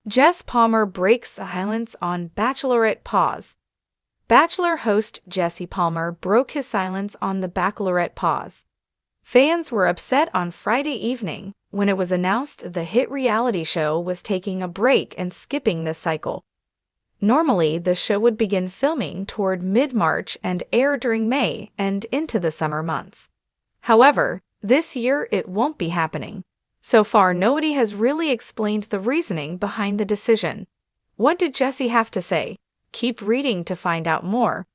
Jess Palmer breaks silence on Bachelorette pause. Bachelor host Jesse Palmer broke his silence on the Bachelorette pause. Fans were upset on Friday evening when it was announced the hit reality show was taking a break and skipping this cycle. Normally, the show would begin filming toward mid-March and air during May and into the summer months. However, this year it won't be happening. So far, nobody has really explained the reasoning behind the decision. What did Jesse have to say? Keep reading to find out more.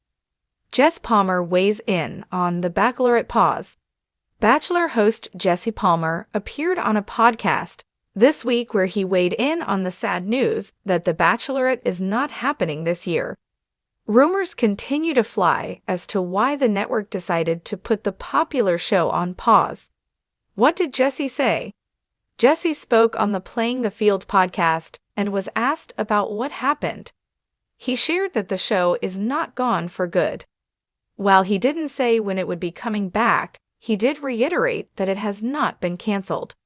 Jess Palmer weighs in on the Bachelorette pause. Bachelor host Jesse Palmer appeared on a podcast this week where he weighed in on the sad news that The Bachelorette is not happening this year. Rumors continue to fly as to why the network decided to put the popular show on pause. What did Jesse say? Jesse spoke on the Playing the Field podcast and was asked about what happened. He shared that the show is not gone for good. While he didn't say when it would be coming back, he did reiterate that it has not been canceled.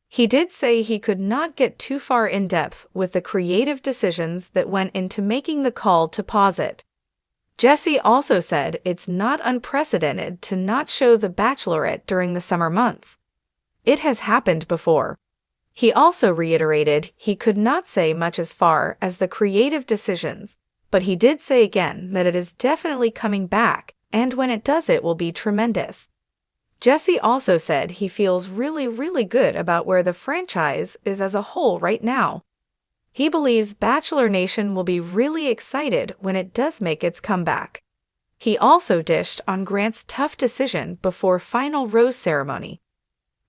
He did say he could not get too far in depth with the creative decisions that went into making the call to pause it. Jesse also said it's not unprecedented to not show The Bachelorette during the summer months. It has happened before. He also reiterated he could not say much as far as the creative decisions, but he did say again that it is definitely coming back, and when it does it will be tremendous. Jesse also said he feels really good about where the franchise is as a whole right now. He believes Bachelor Nation will be really excited when it does make its comeback. He also dished on Grant's tough decision before final rose ceremony.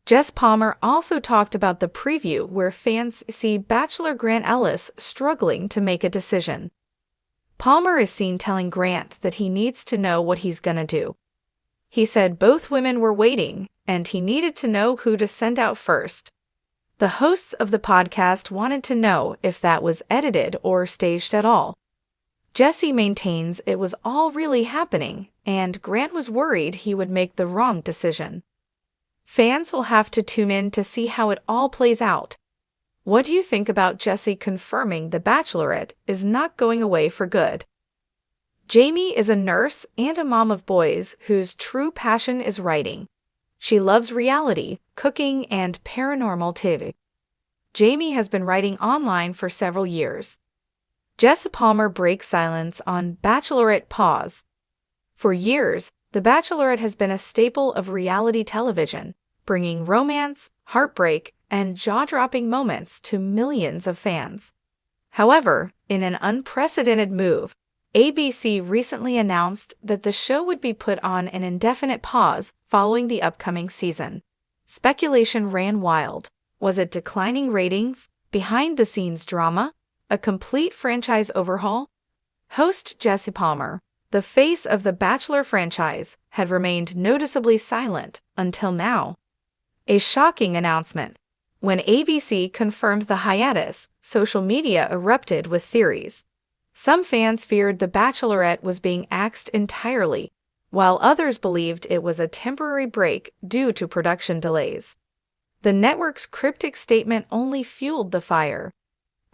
Jess Palmer also talked about the preview where fans see Bachelor Grant Ellis struggling to make a decision. Palmer is seen telling Grant that he needs to know what he's gonna do. He said both women were waiting, and he needed to know who to send out first. The hosts of the podcast wanted to know if that was edited or staged at all. Jesse maintains it was all really happening, and Grant was worried he would make the wrong decision. Fans will have to tune in to see how it all plays out. What do you think about Jesse confirming The Bachelorette is not going away for good? Jamie is a nurse and a mom of boys whose true passion is writing. She loves reality, cooking, and paranormal TV. Jamie has been writing online for several years. Jess Palmer breaks silence on Bachelorette pause. For years, The Bachelorette has been a staple of reality television, bringing romance, heartbreak, and jaw-dropping moments to millions of fans. However, in an unprecedented move, ABC recently announced that the show would be put on an indefinite pause following the upcoming season. Speculation ran wild. Was it declining ratings, behind-the-scenes drama, a complete franchise overhaul? Host Jesse Palmer, the face of the Bachelor franchise, had remained noticeably silent until now. A shocking announcement. When ABC confirmed the hiatus, social media erupted with theories. Some fans feared The Bachelorette was being axed entirely, while others believed it was a temporary break due to production delays. The network's cryptic statement only fueled the fire.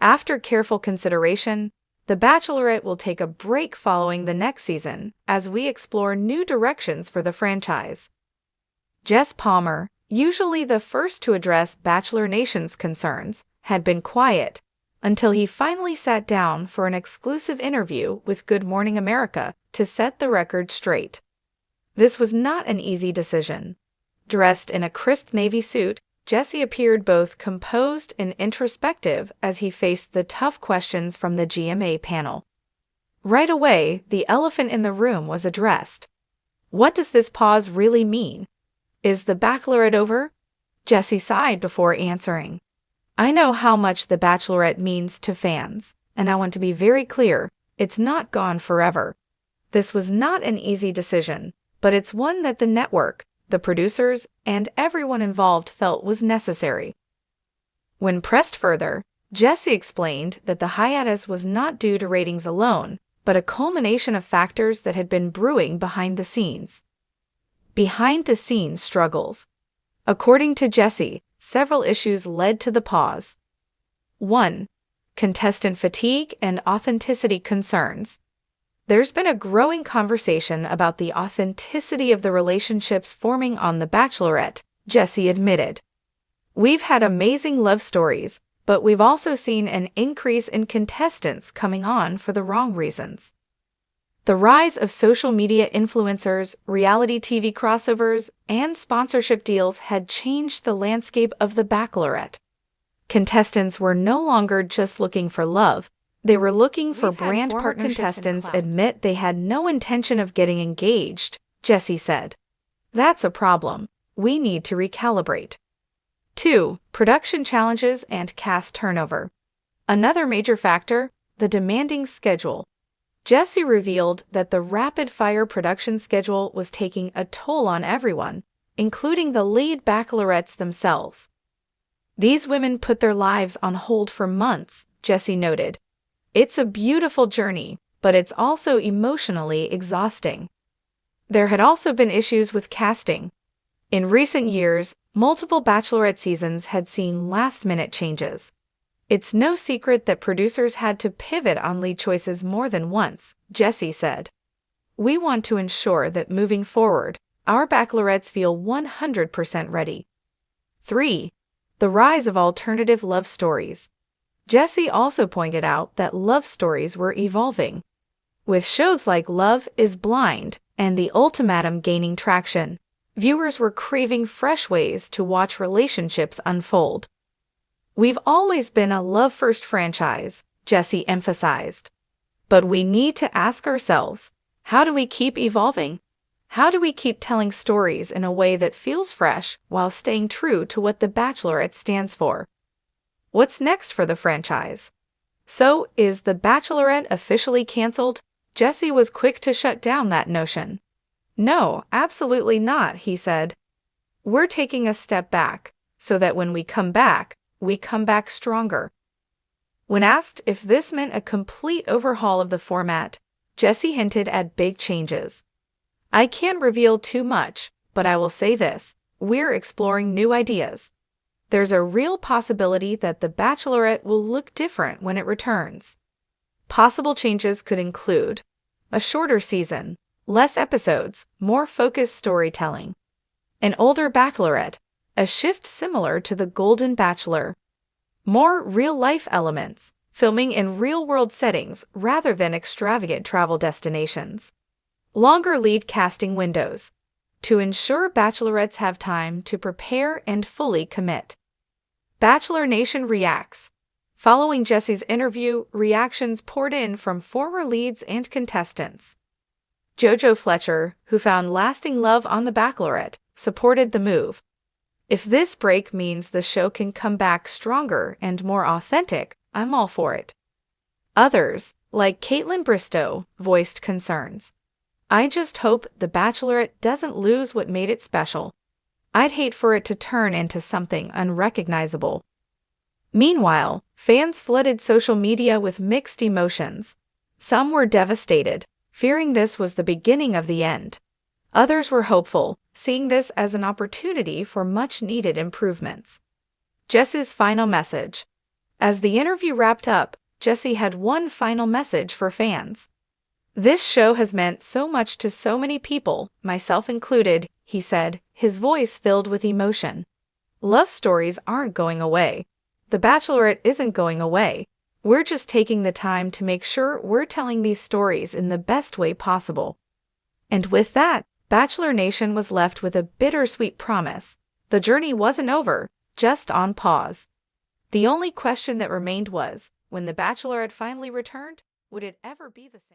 After careful consideration, The Bachelorette will take a break following the next season as we explore new directions for the franchise. Jess Palmer, usually the first to address Bachelor Nation's concerns, had been quiet until he finally sat down for an exclusive interview with Good Morning America to set the record straight. This was not an easy decision. Dressed in a crisp navy suit, Jesse appeared both composed and introspective as he faced the tough questions from the GMA panel. Right away, the elephant in the room was addressed. What does this pause really mean? Is The Bachelorette over? Jesse sighed before answering. I know how much The Bachelorette means to fans, and I want to be very clear, it's not gone forever. This was not an easy decision, but it's one that the network, the producers, and everyone involved felt was necessary. When pressed further, Jesse explained that the hiatus was not due to ratings alone, but a culmination of factors that had been brewing behind the scenes. Behind-the-scenes struggles. According to Jesse, several issues led to the pause. 1. contestant fatigue, and authenticity concerns. There's been a growing conversation about the authenticity of the relationships forming on The Bachelorette, Jesse admitted. We've had amazing love stories, but we've also seen an increase in contestants coming on for the wrong reasons. The rise of social media influencers, reality TV crossovers, and sponsorship deals had changed the landscape of The Bachelorette. Contestants were no longer just looking for love, they were looking for brand partnerships. Contestants admit they had no intention of getting engaged, Jesse said. That's a problem. We need to recalibrate. 2. Production challenges and cast turnover. Another major factor, the demanding schedule. Jesse revealed that the rapid-fire production schedule was taking a toll on everyone, including the lead bachelorettes themselves. These women put their lives on hold for months, Jesse noted. It's a beautiful journey, but it's also emotionally exhausting. There had also been issues with casting. In recent years, multiple Bachelorette seasons had seen last-minute changes. It's no secret that producers had to pivot on lead choices more than once, Jesse said. We want to ensure that moving forward, our Bachelorettes feel 100% ready. 3. The rise of alternative love stories. Jesse also pointed out that love stories were evolving. With shows like Love is Blind and The Ultimatum gaining traction, viewers were craving fresh ways to watch relationships unfold. We've always been a love-first franchise, Jesse emphasized. But we need to ask ourselves, how do we keep evolving? How do we keep telling stories in a way that feels fresh while staying true to what The Bachelorette stands for? What's next for the franchise? So, is The Bachelorette officially canceled? Jesse was quick to shut down that notion. No, absolutely not, he said. We're taking a step back, so that when we come back stronger. When asked if this meant a complete overhaul of the format, Jesse hinted at big changes. I can't reveal too much, but I will say this, we're exploring new ideas. There's a real possibility that The Bachelorette will look different when it returns. Possible changes could include a shorter season, less episodes, more focused storytelling. An older Bachelorette, a shift similar to The Golden Bachelor. More real-life elements, filming in real-world settings rather than extravagant travel destinations. Longer lead casting windows, to ensure bachelorettes have time to prepare and fully commit. Bachelor Nation reacts. Following Jesse's interview, reactions poured in from former leads and contestants. JoJo Fletcher, who found lasting love on The Bachelorette, supported the move. If this break means the show can come back stronger and more authentic, I'm all for it. Others, like Caitlin Bristow, voiced concerns. I just hope The Bachelorette doesn't lose what made it special. I'd hate for it to turn into something unrecognizable. Meanwhile, fans flooded social media with mixed emotions. Some were devastated, fearing this was the beginning of the end. Others were hopeful, seeing this as an opportunity for much-needed improvements. Jesse's final message. As the interview wrapped up, Jesse had one final message for fans. This show has meant so much to so many people, myself included, he said, his voice filled with emotion. Love stories aren't going away. The Bachelorette isn't going away. We're just taking the time to make sure we're telling these stories in the best way possible. And with that, Bachelor Nation was left with a bittersweet promise. The journey wasn't over, just on pause. The only question that remained was, when The Bachelorette finally returned, would it ever be the same?